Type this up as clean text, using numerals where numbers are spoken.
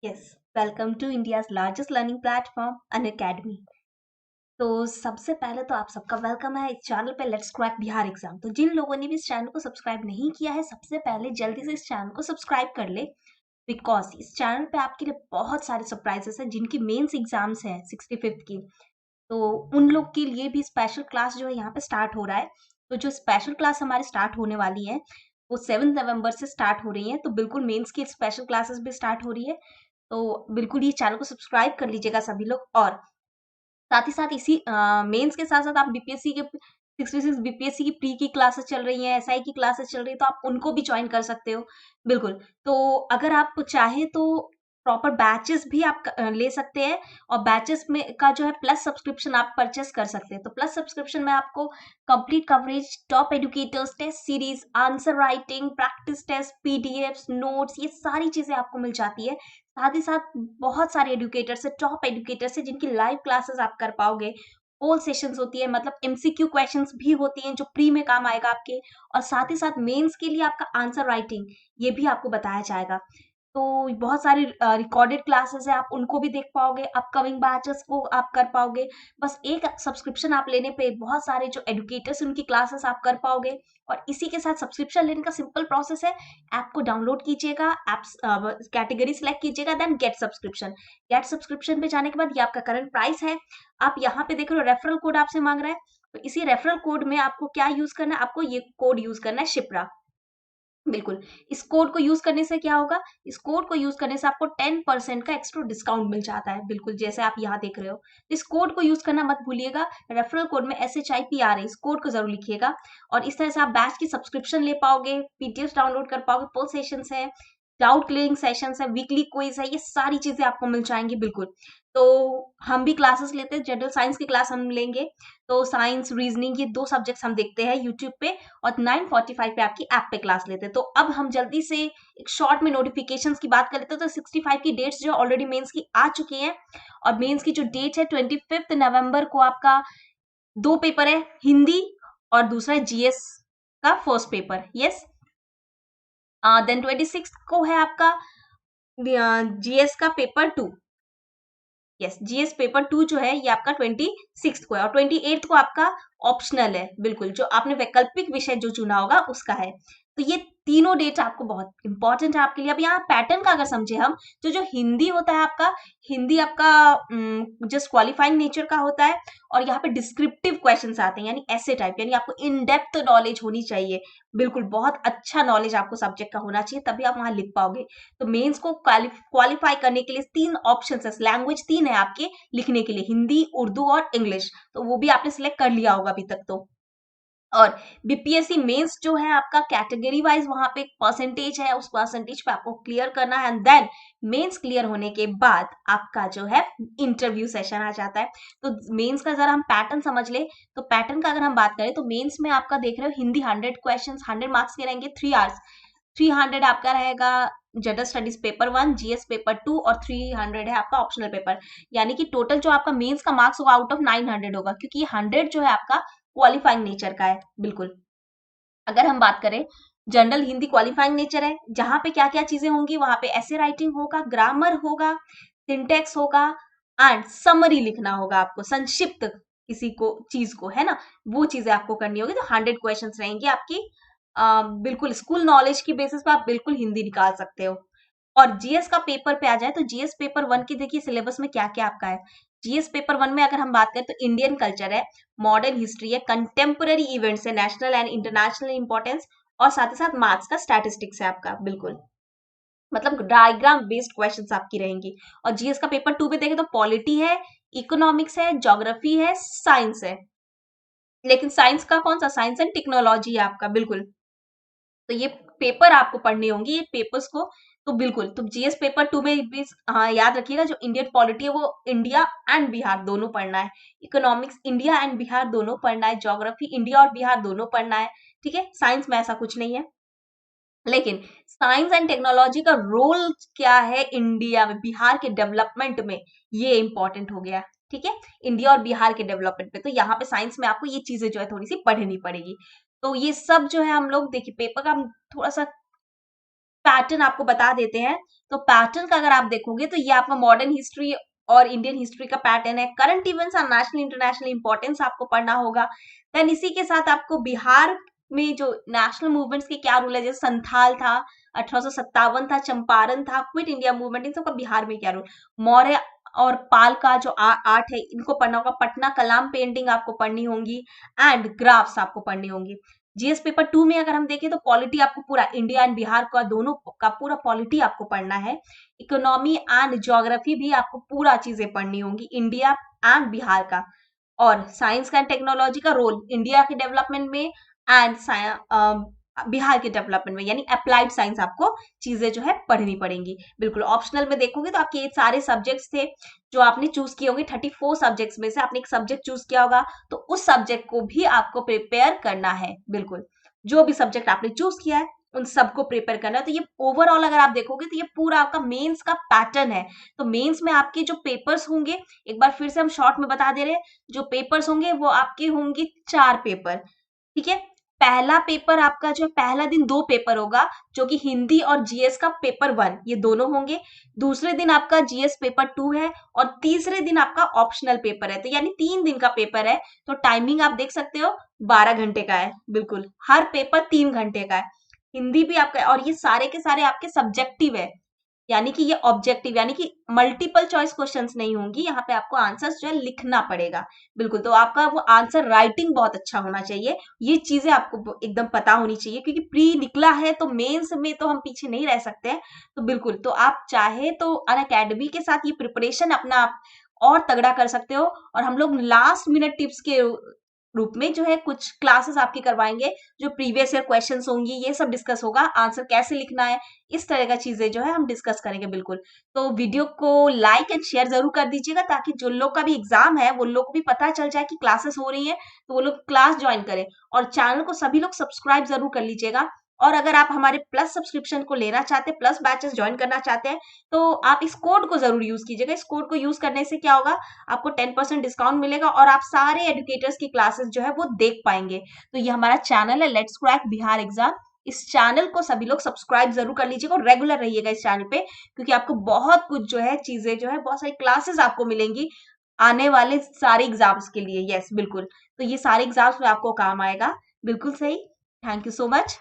Yes, welcome to India's largest learning platform Unacademy. तो सबसे पहले तो आप सबका वेलकम है इस चैनल पे लेट्स क्रैक बिहार एग्जाम। तो जिन लोगों ने भी इस चैनल को सब्सक्राइब नहीं किया है, सबसे पहले जल्दी से इस चैनल को सब्सक्राइब कर ले, बिकॉज इस चैनल पे आपके लिए बहुत सारे सरप्राइजेस हैं जिनकी मेंस एग्जाम्स हैं 65th की। तो उन लोग के लिए भी स्पेशल क्लास जो है यहाँ पे स्टार्ट हो रहा है। तो जो स्पेशल क्लास हमारे स्टार्ट होने वाली है वो 7 नवंबर से स्टार्ट हो रही है। तो बिल्कुल मेंस की स्पेशल क्लासेस भी स्टार्ट हो रही है। तो बिल्कुल ये चैनल को सब्सक्राइब कर लीजिएगा सभी लोग। और साथ ही साथ इसी मेंस के साथ-साथ आप बीपीएससी के 66 बीपीएससी की प्री की क्लासेस चल रही हैं, एसआई की क्लासेस चल रही है, तो आप उनको भी जॉइन कर सकते हो। बिल्कुल, तो अगर आप चाहें तो प्रॉपर बैचेस भी आप ले सकते हैं। और बैचेस में का जो है प्लस सब्सक्रिप्शन आप परचेज़ कर सकते हैं। तो प्लस सब्सक्रिप्शन में आपको complete coverage, top educators, test series, answer writing, practice test, PDFs, notes, ये सारी चीज़ें आपको मिल जाती है। साथ ही साथ बहुत सारे एडुकेटर्स है, टॉप एडुकेटर्स है जिनकी लाइव क्लासेस आप कर पाओगे। पोल सेशंस होती है, मतलब एमसीक्यू क्वेश्चंस भी होती हैं जो प्री में काम आएगा आपके। और साथ ही साथ मेंस के लिए आपका आंसर राइटिंग ये भी आपको बताया जाएगा। तो बहुत सारी रिकॉर्डेड क्लासेस है, आप उनको भी देख पाओगे, अपकमिंग बैचेस को आप कर पाओगे। बस एक सब्सक्रिप्शन आप लेने पे बहुत सारे जो एडुकेटर्स उनकी क्लासेस आप कर पाओगे। और इसी के साथ सब्सक्रिप्शन लेने का सिंपल प्रोसेस है, ऐप को डाउनलोड कीजिएगा, एप्स कैटेगरी सिलेक्ट कीजिएगा, then get subscription. Get subscription पे जाने के बाद ये आपका करंट प्राइस है। आप यहाँ पे देख रहे हो रेफरल कोड आपसे मांग रहा है। तो इसी रेफरल कोड में आपको क्या यूज करना है, आपको ये कोड यूज करना है, शिप्रा। बिल्कुल, इस कोड को यूज़ करने से क्या होगा, इस कोड को यूज़ करने से आपको 10% का एक्स्ट्रा डिस्काउंट मिल जाता है, बिल्कुल जैसे आप यहाँ देख रहे हो। इस कोड को यूज़ करना मत भूलिएगा, रेफरल कोड में SHIPRA इस कोड को ज़रूर लिखिएगा। और इस तरह से आप बैच की सब्सक्रिप्शन ले पाओगे, पीडीएफ्स डाउनलोड कर पाओगे, पोल सेशंस है, डाउट क्लियरिंग सेशंस है, वीकली क्विज़ है, ये सारी चीज़ें आपको मिल जाएँगी बिल्कुल। तो हम भी क्लासेस लेते हैं, जनरल साइंस की क्लास हम लेंगे, तो साइंस, रीज़निंग ये 2 सब्जेक्ट्स हम देखते हैं यूट्यूब पे। और 9:45 पे आपकी ऐप पे क्लास लेते हैं। तो अब हम जल्दी से एक शॉर्ट में नोटिफिकेशंस की बात कर लेते हैं। तो 65 की डेट्स जो ऑलरेडी मेंस की आ चुकी हैं। और मेंस की जो डेट है 25 नवंबर को आपका 2 पेपर है, हिंदी और दूसरा है जीएस का फर्स्ट पेपर। यस, देन 26 को है आपका जीएस का पेपर 2। यस, जीएस पेपर 2 जो है ये आपका 26 को है। और 28 को आपका ऑप्शनल है, बिल्कुल जो आपने वैकल्पिक विषय जो चुना होगा उसका है। तो ये तीनों डेट आपको बहुत इंपॉर्टेंट है आपके लिए। अब यहाँ पैटर्न का अगर समझे हम, तो जो हिंदी होता है आपका, हिंदी आपका जस्ट क्वालिफाइंग नेचर का होता है। और यहाँ पे डिस्क्रिप्टिव क्वेश्चन आते हैं, यानी ऐसे टाइप, यानी आपको इन डेप्थ नॉलेज होनी चाहिए। बिल्कुल बहुत अच्छा नॉलेज आपको सब्जेक्ट का होना चाहिए, तभी आप वहां लिख पाओगे। तो मेंस को क्वालिफाई करने के लिए 3 ऑप्शन है, लैंग्वेज 3 है आपके लिखने के लिए, हिंदी, उर्दू और इंग्लिश। तो वो भी आपने सिलेक्ट कर लिया होगा अभी तक तो। और बीपीएससी मेंस जो है आपका कैटेगरी वाइज वहां पे परसेंटेज है, उस परसेंटेज पे आपको क्लियर करना है। एंड देन मेंस क्लियर होने के बाद आपका जो है इंटरव्यू सेशन आ जाता है। तो मेंस का जरा हम पैटर्न समझ ले। तो पैटर्न का अगर हम बात करें तो मेंस में आपका देख रहे हो हिंदी 100 क्वेश्चन 100 मार्क्स के रहेंगे, 3 आवर्स। 300 आपका रहेगा general studies paper 1, GS paper 2 और 300 है आपका ऑप्शनल पेपर। यानी कि टोटल जो आपका मेंस का मार्क्स होगा आउट ऑफ 900 होगा, क्योंकि ये 100 जो है आपका क्वालिफाइंग नेचर का है। बिल्कुल, अगर हम बात करें जनरल हिंदी क्वालिफाइंग नेचर है, जहां पे क्या क्या चीजें होंगी, वहां पे ऐसे राइटिंग होगा, ग्रामर होगा, सिंटेक्स होगा एंड समरी लिखना होगा आपको, संक्षिप्त किसी को चीज को, है ना, वो चीजें आपको करनी होगी। तो 100 क्वेश्चन रहेंगे आपकी। बिल्कुल स्कूल नॉलेज की बेसिस पे आप बिल्कुल हिंदी निकाल सकते हो। और जीएस का पेपर पे आ जाए तो जीएस पेपर 1 की देखिए सिलेबस में क्या क्या आपका है। जीएस पेपर 1 में अगर हम बात करें तो इंडियन कल्चर है, मॉडर्न हिस्ट्री है, कंटेम्पररी इवेंट्स है, नेशनल एंड इंटरनेशनल इंपॉर्टेंस, और साथ ही साथ मैथ्स का स्टैटिस्टिक्स है आपका। बिल्कुल, मतलब डायग्राम बेस्ड क्वेश्चंस आपकी रहेंगी। और जीएस का पेपर 2 में देखें तो पॉलिटी है, इकोनॉमिक्स है, ज्योग्राफी है, साइंस है। लेकिन साइंस का कौन सा, साइंस एंड टेक्नोलॉजी है आपका। बिल्कुल, तो ये पेपर आपको पढ़ने होंगे, ये पेपर्स को। तो बिल्कुल, तो जीएस पेपर 2 में भी हाँ याद रखिएगा, जो इंडियन पॉलिटी है वो इंडिया एंड बिहार दोनों पढ़ना है। इकोनॉमिक्स इंडिया एंड बिहार दोनों पढ़ना है। ज्योग्राफी इंडिया और बिहार दोनों पढ़ना है। ठीक है, साइंस में ऐसा कुछ नहीं है। लेकिन साइंस एंड टेक्नोलॉजी का रोल क्या है इंडिया में, बिहार के डेवलपमेंट में, ये इंपॉर्टेंट हो गया। ठीक है, इंडिया और बिहार के डेवलपमेंट में, तो यहाँ पे साइंस में आपको ये चीजें जो है थोड़ी सी पढ़नी पड़ेगी। तो ये सब जो है हम लोग देखिए पेपर का हम थोड़ा सा पैटर्न आपको बता देते हैं। तो पैटर्न का अगर आप देखोगे तो ये आपका मॉडर्न हिस्ट्री और इंडियन हिस्ट्री का पैटर्न है। करंट इवेंट्स और नेशनल इंटरनेशनल इंपॉर्टेंस आपको पढ़ना होगा। देन इसी के साथ आपको बिहार में जो नेशनल मूवमेंट्स के क्या रूल है, जैसे संथाल था, 1857 था, चंपारण था, क्विट इंडिया मूवमेंट, इन सबका बिहार में क्या रूल, मौर्य और पाल का जो आर्ट है इनको पढ़ना होगा। पटना कलाम पेंटिंग आपको पढ़नी होंगी एंड ग्राफ्स आपको पढ़नी होंगी। जीएस पेपर 2 में अगर हम देखें तो पॉलिटी आपको पूरा इंडिया एंड बिहार का दोनों का पूरा पॉलिटी आपको पढ़ना है। इकोनॉमी एंड ज्योग्राफी भी आपको पूरा चीजें पढ़नी होंगी इंडिया एंड बिहार का। और साइंस का टेक्नोलॉजी का रोल इंडिया के डेवलपमेंट में एंड बिहार के डेवलपमेंट में, यानी अप्लाइड साइंस आपको चीजें जो है पढ़नी पड़ेंगी। बिल्कुल ऑप्शनल में देखोगे तो आपके ये सारे सब्जेक्ट्स थे जो आपने चूज किए होंगे। 34 सब्जेक्ट्स में से आपने एक सब्जेक्ट चूज किया होगा, तो उस सब्जेक्ट को भी आपको प्रिपेयर करना है। बिल्कुल जो भी सब्जेक्ट आपने चूज किया है उन सबको प्रिपेयर करना है। तो ये ओवरऑल अगर आप देखोगे तो ये पूरा आपका मेंस का पैटर्न है। तो मेंस में आपके जो पेपर्स होंगे, एक बार फिर से हम शॉर्ट में बता दे रहे हैं, जो पेपर्स होंगे वो आपके होंगे 4 पेपर। ठीक है, पहला पेपर आपका जो पहला दिन 2 पेपर होगा, जो कि हिंदी और जीएस का पेपर 1 ये दोनों होंगे। दूसरे दिन आपका जीएस पेपर 2 है और तीसरे दिन आपका ऑप्शनल पेपर है। तो यानी 3 दिन का पेपर है। तो टाइमिंग आप देख सकते हो 12 घंटे का है। बिल्कुल हर पेपर 3 घंटे का है। हिंदी भी आपका, और ये सारे के सारे आपके सब्जेक्टिव है, यानी कि ये ऑब्जेक्टिव, यानी कि मल्टीपल चॉइस क्वेश्चंस नहीं होंगी। यहाँ पे आपको आंसर्स जो है लिखना पड़ेगा। बिल्कुल, तो आपका वो आंसर राइटिंग बहुत अच्छा होना चाहिए। ये चीजें आपको एकदम पता होनी चाहिए, क्योंकि प्री निकला है तो मेंस में तो हम पीछे नहीं रह सकते हैं। तो बिल्कुल, तो आप चाहे तो अनअकैडमी के साथ ये प्रिपरेशन अपना आप और तगड़ा कर सकते हो। और हम लोग लास्ट मिनट टिप्स के रूप में जो है कुछ क्लासेस आपकी करवाएंगे, जो प्रीवियस ईयर क्वेश्चंस होंगी ये सब डिस्कस होगा, आंसर कैसे लिखना है, इस तरह का चीजें जो है हम डिस्कस करेंगे। बिल्कुल, तो वीडियो को लाइक एंड शेयर जरूर कर दीजिएगा, ताकि जो लोग का भी एग्जाम है वो लोग को भी पता चल जाए कि क्लासेस हो रही है, तो वो लोग क्लास ज्वाइन करें। और चैनल को सभी लोग सब्सक्राइब जरूर कर लीजिएगा। और अगर आप हमारे प्लस सब्सक्रिप्शन को लेना चाहते हैं, प्लस बैचेस ज्वाइन करना चाहते हैं, तो आप इस कोड को जरूर यूज कीजिएगा। इस कोड को यूज करने से क्या होगा, आपको 10% डिस्काउंट मिलेगा और आप सारे एजुकेटर्स की क्लासेस जो है वो देख पाएंगे। तो ये हमारा चैनल है लेट्स क्रैक बिहार एग्जाम। इस चैनल को सभी लोग सब्सक्राइब जरूर कर लीजिएगा और रेगुलर रहिएगा इस चैनल पे, क्योंकि आपको बहुत कुछ जो है चीजें जो है, बहुत सारी क्लासेस आपको मिलेंगी आने वाले सारे एग्जाम्स के लिए। यस बिल्कुल, तो ये सारे एग्जाम्स में आपको काम आएगा। बिल्कुल सही। Thank you so much.